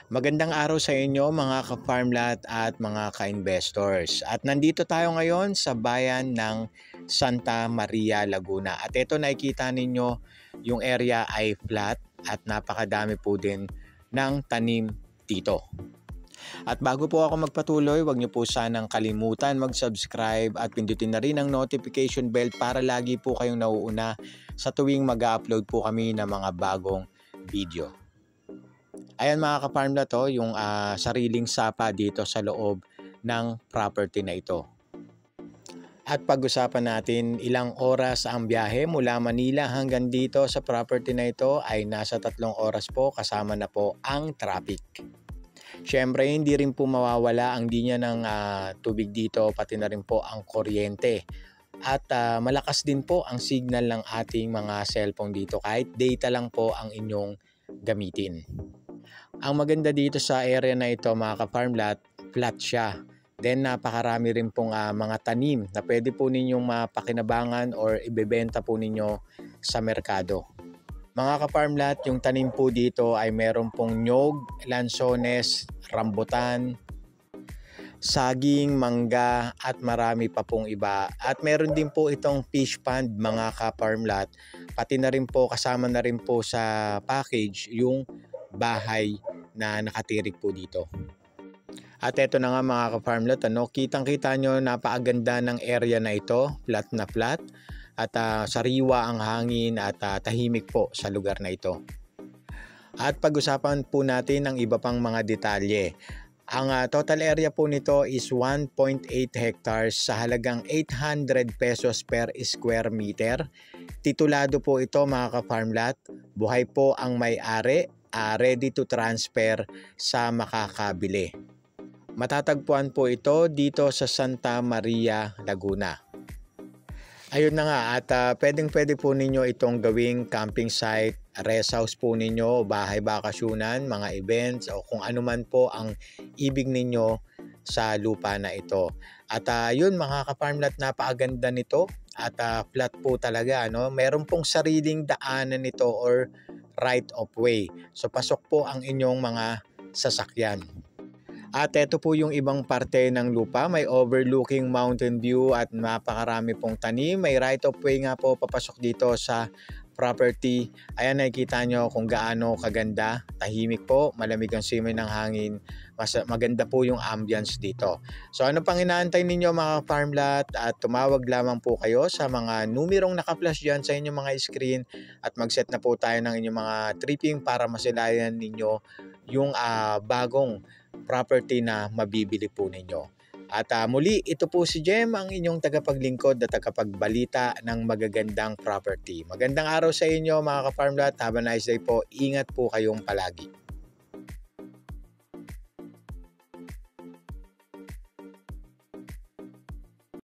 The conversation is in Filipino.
Magandang araw sa inyo mga ka-farmlat at mga ka-investors. At nandito tayo ngayon sa bayan ng Santa Maria, Laguna. At ito nakikita ninyo, yung area ay flat at napakadami po din ng tanim dito. At bago po ako magpatuloy, huwag niyo po sanang kalimutan mag-subscribe at pindutin na rin ang notification bell para lagi po kayong nauuna sa tuwing mag-upload po kami ng mga bagong video. Ayan mga ka-farmla to, yung sariling sapa dito sa loob ng property na ito. At pag-usapan natin ilang oras ang biyahe mula Manila hanggang dito sa property na ito ay nasa 3 oras po kasama na po ang traffic. Siyempre hindi rin po mawawala ang linya ng tubig dito pati na rin po ang kuryente. At malakas din po ang signal ng ating mga cellphone dito kahit data lang po ang inyong gamitin. Ang maganda dito sa area na ito mga ka-farmlat, flat siya. Then napakarami rin pong mga tanim na pwede po ninyong mapakinabangan or ibebenta po ninyo sa merkado. Mga ka-farmlat, yung tanim po dito ay meron pong nyog, lansones, rambutan, saging, mangga at marami pa pong iba. At meron din po itong fish pond mga ka-farmlat. Pati na rin po kasama na rin po sa package yung bahay na nakatirik po dito. At eto na nga mga ka-farmlat, kitang-kita nyo napakaganda ng area na ito, flat na flat at sariwa ang hangin at tahimik po sa lugar na ito. At pag-usapan po natin ang iba pang mga detalye. Ang total area po nito is 1.8 hectares sa halagang 800 pesos per square meter. Titulado po ito mga ka-farmlat, buhay po ang may-ari, ready to transfer sa makakabili. Matatagpuan po ito dito sa Santa Maria, Laguna. Ayun na nga at pwede po ninyo itong gawing camping site, rest house po ninyo, bahay bakasyunan, mga events o kung ano man po ang ibig ninyo sa lupa na ito. At yun mga ka-farmlat, napakaganda nito at flat po talaga. Meron pong sariling daanan nito or right of way. So pasok po ang inyong mga sasakyan. At ito po yung ibang parte ng lupa, may overlooking mountain view at napakarami pong tanim. May right of way nga po papasok dito sa property. Ayan, nakikita nyo kung gaano kaganda, tahimik po, malamig ang simoy ng hangin, maganda po yung ambience dito. So ano pang inaantay ninyo mga farmlat, at tumawag lamang po kayo sa mga numerong naka-flash dyan sa inyong mga screen at mag-set na po tayo ng inyong mga tripping para masilayan ninyo yung bagong property na mabibili po ninyo. At muli, ito po si Jem, ang inyong tagapaglingkod at tagapagbalita ng magagandang property. Magandang araw sa inyo mga ka-farmlat. Have a nice day po. Ingat po kayong palagi.